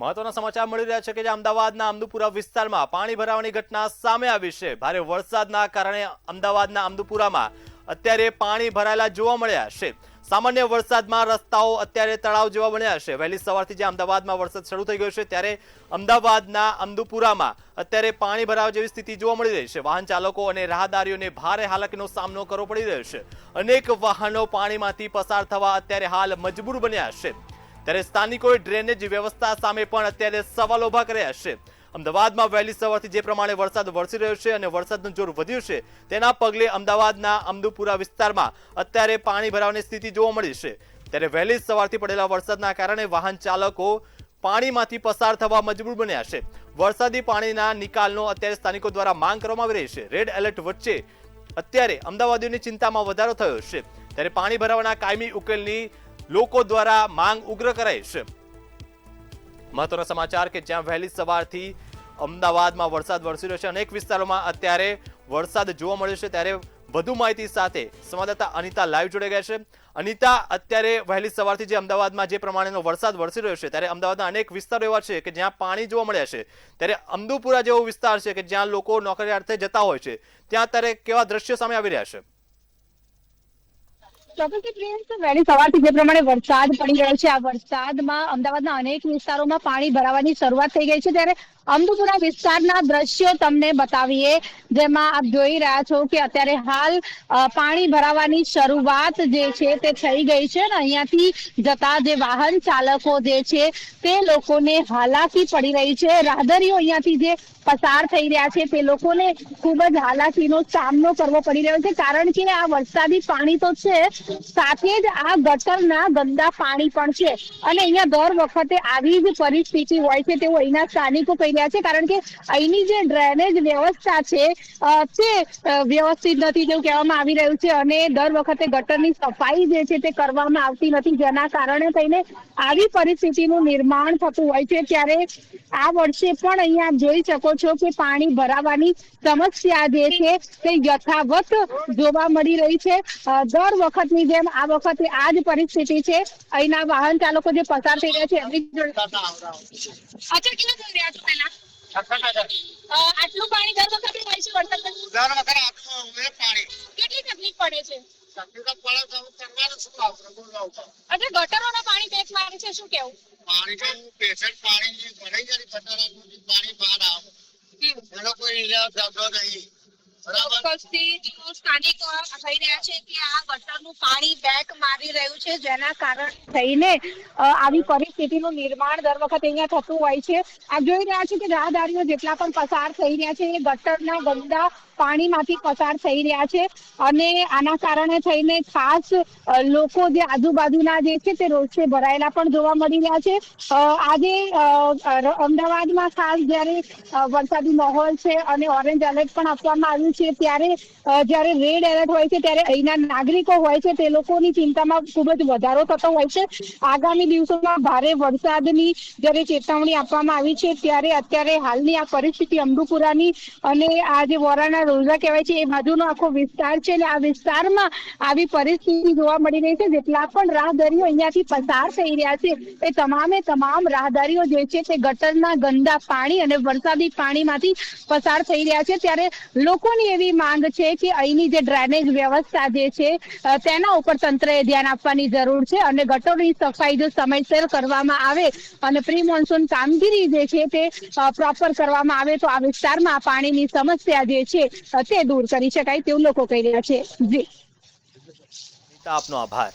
મહત્વના સમાચાર મળી રહ્યા છે કે અમદાવાદના અમદુપુરા વિસ્તારમાં પાણી ભરાવાની ઘટના સામે આવી છે। ભારે વરસાદના કારણે અમદાવાદના અમદુપુરામાં અત્યારે પાણી ભરાયેલા જોવા મળ્યા છે। સામાન્ય વરસાદમાં રસ્તાઓ અત્યારે તળાવ જેવા બન્યા છે। વહેલી સવારથી જે અમદાવાદમાં વરસાદ શરૂ થઈ ગયો છે ત્યારે અમદાવાદના અમદુપુરામાં અત્યારે પાણી ભરાવા જેવી સ્થિતિ જોવા મળી રહી છે। વાહન ચાલકો અને રાહદારીઓને ભારે હાલાકીનો સામનો કરવો પડી રહ્યો છે। અનેક વાહનો પાણીમાંથી પસાર થવા અત્યારે હાલ મજબૂર બન્યા છે। ત્યારે સ્થાનિકોએ ડ્રેનેજ વ્યવસ્થા સામે પણ અત્યારે સવાલો ઉભા કર્યા છે। અમદાવાદમાં વહેલી સવારથી જે પ્રમાણે વરસાદ વરસી રહ્યો છે અને વરસાદનું જોર વધ્યું છે તેના પગલે અમદાવાદના અમદુપુરા વિસ્તારમાં અત્યારે પાણી ભરાવાની સ્થિતિ જોવા મળી છે। ત્યારે વહેલી સવારથી પડેલા વરસાદના કારણે વાહન ચાલકો પાણીમાંથી પસાર થવા મજબૂર બન્યા છે। વરસાદી પાણીના નિકાલનો અત્યારે સ્થાનિકો દ્વારા માંગ કરવામાં આવી રહી છે। રેડ એલર્ટ વચ્ચે અત્યારે અમદાવાદીઓની ચિંતામાં વધારો થયો છે। ત્યારે પાણી ભરાવાના કાયમી ઉકેલની લોકો દ્વારા માંગ ઉગ્ર કરાઈ છે। મહત્વના સમાચાર કે જ્યાં વહેલી સવારથી અમદાવાદમાં વરસાદ વરસી રહ્યો છે, અનેક વિસ્તારોમાં અત્યારે વરસાદ જોવા મળ્યો છે। ત્યારે વધુ માહિતી સાથે સંવાદદાતા અનિતા લાઈવ જોડાઈ ગયા છે। અનિતા, અત્યારે વહેલી સવારથી જે અમદાવાદમાં જે પ્રમાણેનો વરસાદ વરસી રહ્યો છે ત્યારે અમદાવાદના અનેક વિસ્તારો એવા છે કે જ્યાં પાણી જોવા મળ્યા છે। ત્યારે અમદુપુરા જેવો વિસ્તાર છે કે જ્યાં લોકો નોકરીયાર્થે જતા હોય છે, ત્યાં અત્યારે કેવા દ્રશ્યો સામે આવી રહ્યા છે? વહેલી સવારથી જે પ્રમાણે વરસાદ પડી રહ્યો છે, આ વરસાદમાં અમદાવાદના અનેક વિસ્તારોમાં પાણી ભરાવાની શરૂઆત થઈ ગઈ છે। ત્યારે અમદુપુરા વિસ્તારના દ્રશ્યો તમને બતાવીએ, જેમાં આપ જોઈ રહ્યા છો કે અત્યારે હાલ પાણી ભરાવાની શરૂઆત જે છે તે થઈ ગઈ છે ને અહીંયાથી જતા જે વાહન ચાલકો જે છે તે લોકોને હાલાકી પડી રહી છે। રાહદારીઓ અહીંયાથી જે પસાર થઈ રહ્યા છે તે લોકોને ખૂબ જ હાલાકીનો સામનો કરવો પડી રહ્યો છે, કારણ કે આ વરસાદી પાણી તો છે, સાથે જ આ ગટરના ગંદા પાણી પણ છે અને અહીંયા દર વખતે આવી જ પરિસ્થિતિ હોય છે તેવું અહીંના સ્થાનિકો કહી રહ્યા છે, કારણ કે અહીંની જે ડ્રેનેજ વ્યવસ્થા છે તે વ્યવસ્થિત નથી તેવું કહેવામાં આવી રહ્યું છે અને દર વખતે ગટરની સફાઈ જે છે તે કરવામાં આવતી નથી, જેના કારણે થઈને આવી પરિસ્થિતિનું નિર્માણ થતું હોય છે। ત્યારે આ વર્ષે પણ અહીંયા જોઈ શકો છો કે પાણી ભરાવાની સમસ્યા જે છે તે યથાવત જોવા મળી રહી છે। દર વખતની જેમ આ વખતે આ જ પરિસ્થિતિ છે। અહીંના વાહન ચાલકો જે પસાર થઈ રહ્યા છે એમની આટલું પાણી દર વખતે હોય છે વરસાદ કેટલી તકલીફ પડે છે? ગટરોના પાણી પેક મારે છે, શું કેવું? પાણી ભરાઈ જાય પાણી બહાર આવે એ લોકો નહીં સ્થાનિકો કહી રહ્યા છે કે આ ગટરનું પાણી બેક મારી રહ્યું છે, જેના કારણે થઈને આવી પરિસ્થિતિનું નિર્માણ દર વખતે અહીંયા થતું હોય છે। આપ જોઈ રહ્યા છો કે રાહદારીઓ જેટલા પણ પસાર થઈ રહ્યા છે એ ગટરના ગંદા પાણીમાંથી પસાર થઈ રહ્યા છે અને આના કારણે થઈને ખાસ લોકો જે આજુબાજુના જે છે તે રોષે ભરાયેલા પણ જોવા મળી રહ્યા છે। આજે અમદાવાદમાં ખાસ જ્યારે વરસાદી માહોલ છે અને ઓરેન્જ એલર્ટ પણ આપવામાં આવ્યું છે, ત્યારે જ્યારે રેડ એલર્ટ હોય છે ત્યારે અહીંના નાગરિકો હોય છે તે લોકોની ચિંતામાં ખૂબ જ વધારો થતો હોય છે। આગામી દિવસોમાં ભારે વરસાદની જ્યારે ચેતવણી આપવામાં આવી છે, ત્યારે અત્યારે હાલની આ પરિસ્થિતિ અમદુપુરાની અને આ જે વોરાના રોઝા કહેવાય છે એ બાજુનો આખો વિસ્તાર છે અને આ વિસ્તારમાં આવી પરિસ્થિતિ જોવા મળી રહી છે। જેટલા પણ રાહદારીઓ અહીંયાથી પસાર થઈ રહ્યા છે એ તમામ રાહદારીઓ જે છે તે ગટરના ગંદા પાણી અને વરસાદી પાણીમાંથી પસાર થઈ રહ્યા છે। ત્યારે લોકોની એવી માંગ છે કે અહીંની જે ડ્રેનેજ વ્યવસ્થા જે છે તેના ઉપર તંત્રએ ધ્યાન આપવાની જરૂર છે અને ગટરની સફાઈ જો સમયસર કરવામાં આવે અને પ્રી મોન્સૂન કામગીરી જે છે તે પ્રોપર કરવામાં આવે તો આ વિસ્તારમાં પાણીની સમસ્યા જે છે તે દૂર કરી શકાય તેવું લોકો કહી રહ્યા છે। જી, આપનો આભાર।